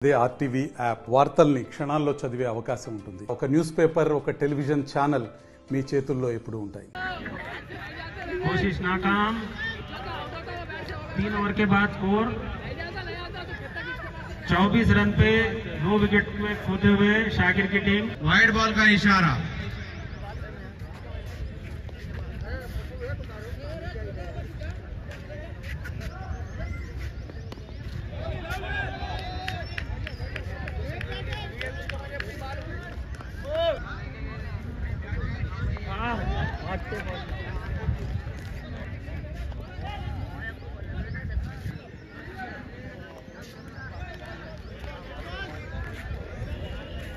అదే RTV app వార్తల్ని క్షణాల్లో చదివే అవకాశం ఉంటుంది. ఒక న్యూస్ పేపర్, ఒక టెలివిజన్ ఛానల్ మీ చేతుల్లో ఎప్పుడూ ఉంటాయి. कोशिश नाकाम 3 ओवर के बाद स्कोर 24 रन पे 2 विकेट में खोते हुए शाकिर की टीम। वाइड बॉल का इशारा।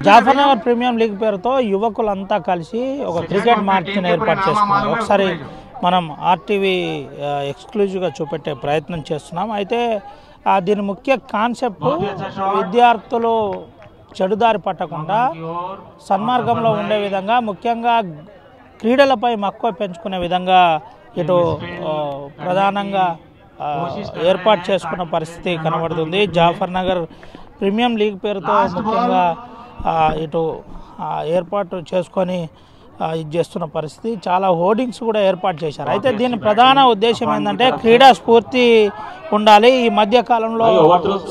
జాఫర్నగర్ ప్రీమియం లీగ్ పేరుతో యువకులంతా కలిసి ఒక క్రికెట్ మ్యాచ్ని ఏర్పాటు చేస్తున్నారు. ఒకసారి మనం ఆర్టీవీ ఎక్స్క్లూజివ్గా చూపెట్టే ప్రయత్నం చేస్తున్నాం. అయితే దీని ముఖ్య కాన్సెప్ట్ విద్యార్థులు చెడుదారి పట్టకుండా సన్మార్గంలో ఉండే విధంగా, ముఖ్యంగా క్రీడలపై మక్కువ పెంచుకునే విధంగా ఇటు ప్రధానంగా ఏర్పాటు చేసుకున్న పరిస్థితి కనబడుతుంది. జాఫర్నగర్ ప్రీమియం లీగ్ పేరుతో ముఖ్యంగా ఇటు ఏర్పాటు చేసుకొని ఇది చేస్తున్న పరిస్థితి. చాలా హోర్డింగ్స్ కూడా ఏర్పాటు చేశారు. అయితే దీని ప్రధాన ఉద్దేశం ఏంటంటే క్రీడా స్ఫూర్తి ఉండాలి. ఈ మధ్య కాలంలో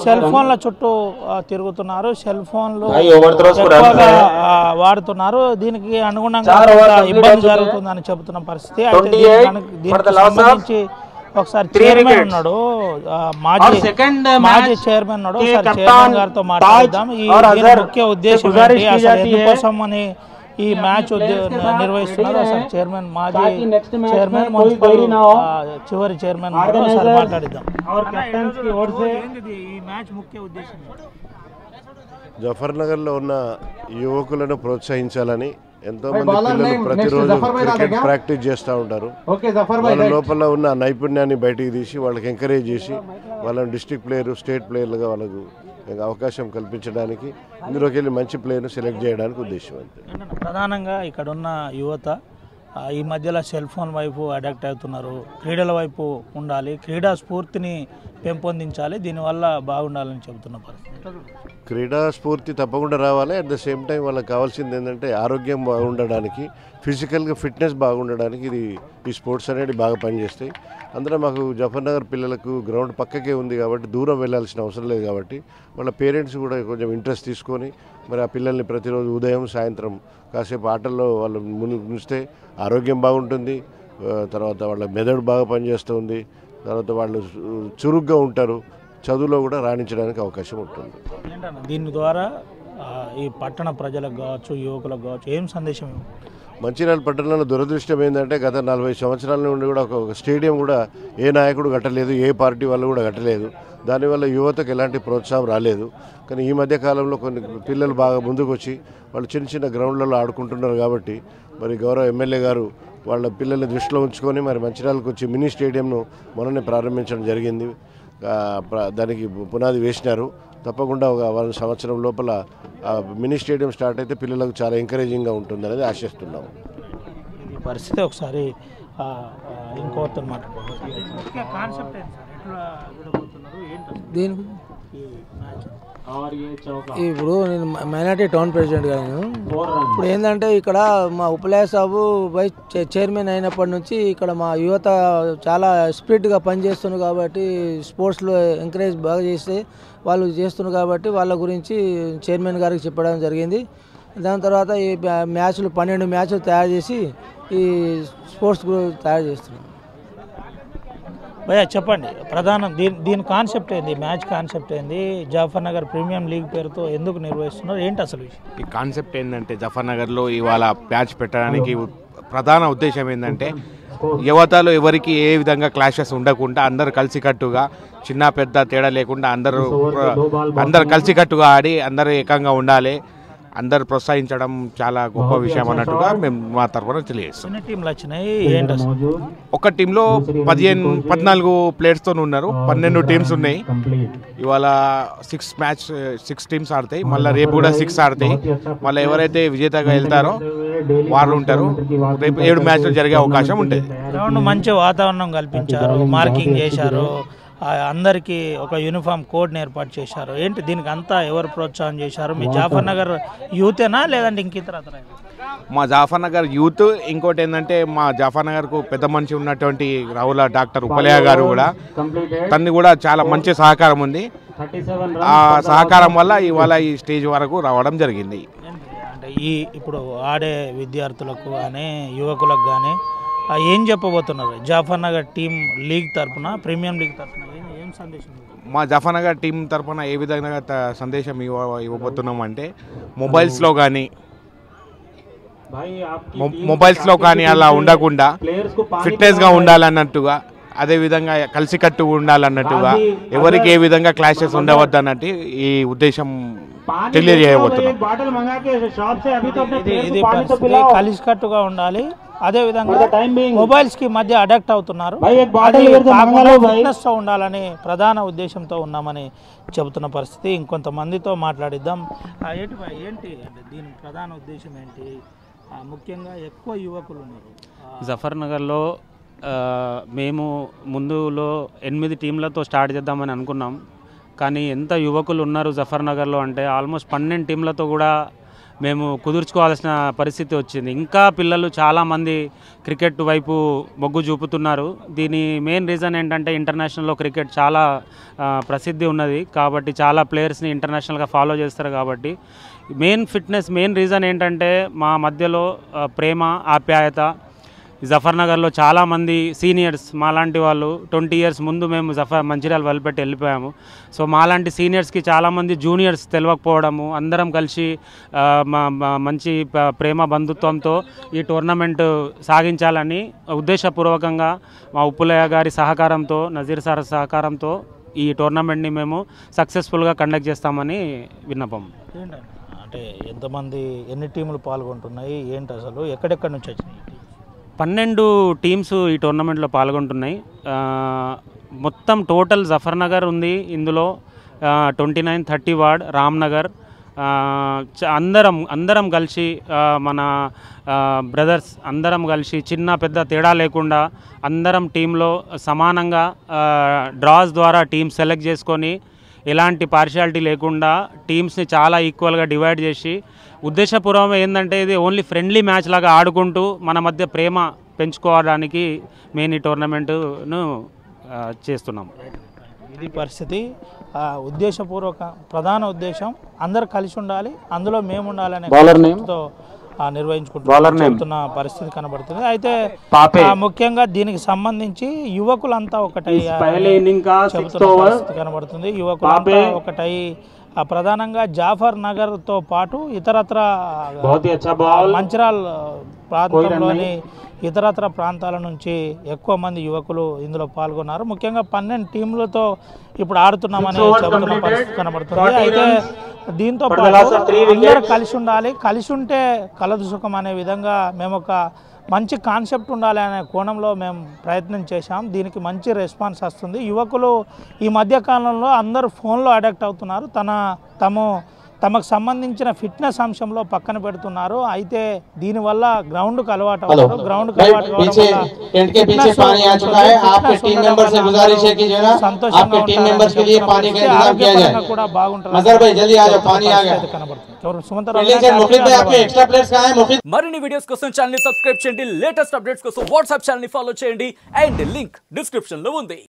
సెల్ ఫోన్ల చుట్టూ తిరుగుతున్నారు, సెల్ ఫోన్లు ఎక్కువగా వాడుతున్నారు. దీనికి అనుగుణంగా ఇబ్బంది జరుగుతుందని చెబుతున్న పరిస్థితి. అయితే దీనికి సంబంధించి ఒకసారి చైర్మన్ ఉన్నాడు, మాజీ చైర్మన్ ఉన్నాడు. ఒకసారి చైర్మన్ గారితో మాట్లాడదాం. ఈ ముఖ్య ఉద్దేశం ఏంటి, అసలు ఎందుకోసం అని ఈ మ్యాచ్ నిర్వహిస్తున్నారు. అసలు చైర్మన్, మాజీ చైర్మన్, చివరి చైర్మన్ ఒకసారి మాట్లాడిద్దాం. ఈ మ్యాచ్ ముఖ్య ఉద్దేశం జఫర్నగర్లో ఉన్న యువకులను ప్రోత్సహించాలని ఎంతోమంది పిల్లలు ప్రతిరోజు క్రికెట్ ప్రాక్టీస్ చేస్తూ ఉంటారు. వాళ్ళ లోపల ఉన్న నైపుణ్యాన్ని బయటికి తీసి వాళ్ళకి ఎంకరేజ్ చేసి వాళ్ళని డిస్ట్రిక్ట్ ప్లేయర్, స్టేట్ ప్లేయర్లుగా వాళ్ళకు అవకాశం కల్పించడానికి, ఇందులోకి వెళ్ళి మంచి ప్లేయర్ను సెలెక్ట్ చేయడానికి ఉద్దేశం. అంతే. ప్రధానంగా ఇక్కడ ఉన్న యువత ఈ మధ్యలో సెల్ ఫోన్ వైపు అడాక్ట్ అవుతున్నారు. క్రీడల వైపు ఉండాలి, క్రీడా స్ఫూర్తిని పెంపొందించాలి, దీనివల్ల బాగుండాలని చెబుతున్న పరిస్థితి. క్రీడా స్ఫూర్తి తప్పకుండా రావాలి. అట్ ద సేమ్ టైం వాళ్ళకి కావాల్సింది ఏంటంటే ఆరోగ్యం బాగుండడానికి, ఫిజికల్గా ఫిట్నెస్ బాగుండడానికి ఈ స్పోర్ట్స్ అనేది బాగా పనిచేస్తాయి. అందులో మాకు జఫర్నగర్ పిల్లలకు గ్రౌండ్ పక్కకే ఉంది కాబట్టి దూరం వెళ్ళాల్సిన అవసరం లేదు. కాబట్టి వాళ్ళ పేరెంట్స్ కూడా కొంచెం ఇంట్రెస్ట్ తీసుకొని మరి ఆ పిల్లల్ని ప్రతిరోజు ఉదయం సాయంత్రం కాసేపు ఆటల్లో వాళ్ళు ముంచితే ఆరోగ్యం బాగుంటుంది, తర్వాత వాళ్ళ మెదడు బాగా పనిచేస్తుంది, తర్వాత వాళ్ళు చురుగ్గా ఉంటారు, చదువులో కూడా రాణించడానికి అవకాశం ఉంటుంది. దీని ద్వారా ఈ పట్టణ ప్రజలకు కావచ్చు, యువకులకు కావచ్చు ఏం సందేశం? మంచిర్యాల పట్టణంలో దురదృష్టం ఏంటంటే గత 40 సంవత్సరాల నుండి కూడా ఒక స్టేడియం కూడా ఏ నాయకుడు కట్టలేదు, ఏ పార్టీ వాళ్ళు కూడా కట్టలేదు. దానివల్ల యువతకు ఎలాంటి ప్రోత్సాహం రాలేదు. కానీ ఈ మధ్య కాలంలో కొన్ని పిల్లలు బాగా ముందుకు వచ్చి వాళ్ళు చిన్న చిన్న గ్రౌండ్లలో ఆడుకుంటున్నారు. కాబట్టి మరి గౌరవ ఎమ్మెల్యే గారు వాళ్ళ పిల్లల్ని దృష్టిలో ఉంచుకొని మరి మంచిర్యాలకు వచ్చి మినీ స్టేడియంను మొన్ననే ప్రారంభించడం జరిగింది. దానికి పునాది వేసినారు. తప్పకుండా ఒక 1 సంవత్సరం లోపల మినీ స్టేడియం స్టార్ట్ అయితే పిల్లలకు చాలా ఎంకరేజింగ్గా ఉంటుంది అనేది ఆశిస్తున్నాము. ఈ పరిస్థితి ఒకసారి ఇంకోతో దీనికి ఇప్పుడు నేను మైనార్టీ టౌన్ ప్రెసిడెంట్ గాను. ఇప్పుడు ఏంటంటే ఇక్కడ మా ఉపలయ సాబు వైస్ చైర్మన్ అయినప్పటి నుంచి ఇక్కడ మా యువత చాలా స్పిరిట్గా పనిచేస్తున్నారు. కాబట్టి స్పోర్ట్స్లో ఎంకరేజ్ బాగా చేస్తే వాళ్ళు చేస్తున్నారు. కాబట్టి వాళ్ళ గురించి చైర్మన్ గారికి చెప్పడం జరిగింది. దాని తర్వాత ఈ మ్యాచ్లు 12 మ్యాచ్లు తయారు చేసి ఈ స్పోర్ట్స్ తయారు చేస్తున్నాం. భయ్యా చెప్పండి, ప్రధానం దీని కాన్సెప్ట్ ఏంది, మ్యాచ్ కాన్సెప్ట్ ఏంది, జాఫర్నగర్ ప్రీమియం లీగ్ పేరుతో ఎందుకు నిర్వహిస్తున్నారు, ఏంటి అసలు విషయం? ఈ కాన్సెప్ట్ ఏంటంటే జఫర్నగర్లో ఇవాళ మ్యాచ్ పెట్టడానికి ప్రధాన ఉద్దేశం ఏంటంటే యువతలో ఎవరికి ఏ విధంగా క్లాషెస్ ఉండకుండా అందరు కలిసికట్టుగా, చిన్న పెద్ద తేడా లేకుండా అందరు కలిసికట్టుగా ఆడి అందరూ ఏకంగా ఉండాలి, అందరు ప్రోత్సహించడం చాలా గొప్ప విషయం అన్నట్టుగా మేము మా తరఫున తెలియజేస్తాం. ఎన్ని టీంలు వచ్చినాయి, ఏంటి అసలు? ఒక టీంలో 14 ప్లేయర్స్తో ఉన్నారు, 12 టీమ్స్ ఉన్నాయి. ఇవాళ 6 టీమ్స్ ఆడతాయి, మళ్ళీ రేపు కూడా 6 ఆడతాయి. మళ్ళీ ఎవరైతే విజేతగా వెళ్తారో వాళ్ళు ఉంటారు. రేపు 7 మ్యాచ్లు జరిగే అవకాశం ఉంటుంది. గ్రౌండ్ మంచి వాతావరణం కల్పించారు, మార్కింగ్ చేశారు, అందరికీ ఒక యూనిఫామ్ కోడ్ని ఏర్పాటు చేశారు. ఏంటి దీనికి అంతా ఎవరు ప్రోత్సాహం చేశారు? మీ జాఫర్ నగర్ యూతేనా లేదంటే ఇంక ఇతర మా జాఫర్ నగర్ యూత్. ఇంకోటి ఏంటంటే మా జాఫర్ నగర్కు పెద్ద మనిషి ఉన్నటువంటి రావుల డాక్టర్ ఉపలయ గారు కూడా తన్ని కూడా చాలా మంచి సహకారం ఉంది. ఆ సహకారం వల్ల ఇవాళ ఈ స్టేజ్ వరకు రావడం జరిగింది. అంటే ఇప్పుడు ఆడే విద్యార్థులకు కానీ యువకులకు కానీ ఏం చెప్పబోతున్నారు? జాఫర్ నగర్ టీం లీగ్ తరఫున, ప్రీమియం లీగ్ తరఫున ఏం సందేశం? మా జాఫర్ నగర్ టీం తరఫున ఏ విధంగా సందేశం ఇవ్వబోతున్నామంటే మొబైల్స్లో కానీ అలా ఉండకుండా ఫిట్నెస్గా ఉండాలన్నట్టుగా, అదేవిధంగా కలిసికట్టుగా ఉండాలన్నట్టుగా, ఎవరికి ఏ విధంగా క్లాషెస్ ఉండవద్దు అన్నట్టు ఈ ఉద్దేశం తెలియజేయబోతున్నాం. ఇది పరిస్థితి, కలిసికట్టుగా ఉండాలి. అదేవిధంగా మొబైల్స్కి మధ్య అడాక్ట్ అవుతున్నారు. ఫిట్నెస్ తో ఉండాలని ప్రధాన ఉద్దేశంతో ఉన్నామని చెబుతున్న పరిస్థితి. ఇంకొంతమందితో మాట్లాడిద్దాం. ఏంటి అంటే దీని ప్రధాన ఉద్దేశం ఏంటి? ముఖ్యంగా ఎక్కువ యువకులు ఉన్నారు జఫర్ నగర్లో. మేము ముందులో 8 టీంలతో స్టార్ట్ చేద్దామని అనుకున్నాం. కానీ ఎంత యువకులు ఉన్నారు జఫర్ నగర్లో అంటే ఆల్మోస్ట్ 12 టీంలతో కూడా మేము కుదుర్చుకోవాల్సిన పరిస్థితి వచ్చింది. ఇంకా పిల్లలు చాలామంది క్రికెట్ వైపు మొగ్గు చూపుతున్నారు. దీని మెయిన్ రీజన్ ఏంటంటే ఇంటర్నేషనల్లో క్రికెట్ చాలా ప్రసిద్ధి ఉన్నది కాబట్టి చాలా ప్లేయర్స్ని ఇంటర్నేషనల్గా ఫాలో చేస్తారు కాబట్టి మెయిన్ రీజన్ ఏంటంటే మా మధ్యలో ప్రేమ, ఆప్యాయత. జఫర్ నగర్లో చాలామంది సీనియర్స్ మాలాంటి వాళ్ళు 20 years ముందు మేము మంచిర్యాల వదిలిపెట్టి వెళ్ళిపోయాము. సో మాలాంటి సీనియర్స్కి చాలామంది జూనియర్స్ తెలియకపోవడము, అందరం కలిసి మంచి ప్రేమ బంధుత్వంతో ఈ టోర్నమెంట్ సాగించాలని ఉద్దేశపూర్వకంగా మా ఉప్పులయ్య గారి సహకారంతో, నజీర్ సార్ సహకారంతో ఈ టోర్నమెంట్ని మేము సక్సెస్ఫుల్గా కండక్ట్ చేస్తామని విన్నపం. అంటే ఎంతమంది, ఎన్ని టీములు పాల్గొంటున్నాయి, ఏంటి అసలు ఎక్కడెక్కడి నుంచి వచ్చినాయి? 12 టీమ్స్ ఈ టోర్నమెంట్లో పాల్గొంటున్నాయి. మొత్తం టోటల్ జఫర్ నగర్ ఉంది ఇందులో, 29, 30 వార్డ్, రామ్నగర్. అందరం కలిసి మన బ్రదర్స్ అందరం కలిసి చిన్న పెద్ద తేడా లేకుండా అందరం టీంలో సమానంగా డ్రాస్ ద్వారా టీమ్ సెలెక్ట్ చేసుకొని ఎలాంటి పార్షియాలిటీ లేకుండా టీమ్స్ని చాలా ఈక్వల్గా డివైడ్ చేసి ఉద్దేశపూర్వకం ఏంటంటే ఇది ఓన్లీ ఫ్రెండ్లీ మ్యాచ్ లాగా ఆడుకుంటూ మన మధ్య ప్రేమ పెంచుకోవడానికి మెయిన్ ఈ టోర్నమెంటును చేస్తున్నాం. ఇది పరిస్థితి. ఉద్దేశపూర్వక ప్రధాన ఉద్దేశం అందరు కలిసి ఉండాలి, అందులో మేము ఉండాలనే నిర్వహించుకుంటున్న పరిస్థితి కనబడుతుంది. అయితే ముఖ్యంగా దీనికి సంబంధించి యువకులంతా ఒకటై చెబుతున్న పరిస్థితి కనబడుతుంది. యువకులంతా ఒకటై ప్రధానంగా జాఫర్ నగర్తో పాటు ఇతరత్ర మంచిర్యాల ప్రాంతంలోని ఇతరత్ర ప్రాంతాల నుంచి ఎక్కువ మంది యువకులు ఇందులో పాల్గొన్నారు. ముఖ్యంగా 12 టీంలతో ఇప్పుడు ఆడుతున్నామని చెబుతున్న పరిస్థితి కనబడుతుంది. అయితే దీంతో పాటు అందరూ కలిసి ఉండాలి, కలిసి ఉంటే కలదు సుఖం అనే విధంగా మేము ఒక మంచి కాన్సెప్ట్ ఉండాలి అనే కోణంలో మేము ప్రయత్నం చేశాం. దీనికి మంచి రెస్పాన్స్ వస్తుంది. యువకులు ఈ మధ్య కాలంలో అందరూ ఫోన్లో అడాక్ట్ అవుతున్నారు, తమకు సంబంధించిన ఫిట్నెస్ అంశంలో పక్కన పెడుతున్నారు. అయితే దీనివల్ల గ్రౌండ్కు అలవాటు అవుతారు. గ్రౌండ్కు అలవాటు సంతోషంగా కూడా బాగుంటుంది. మరిన్ని వీడియోస్ కోసం ఛానల్ ని సబ్స్క్రైబ్ చేయండి. లేటెస్ట్ అప్డేట్స్ కోసం వాట్సాప్ ఛానల్ ని ఫాలో చేయండి. అండ్ లింక్ డిస్క్రిప్షన్ లో ఉంది.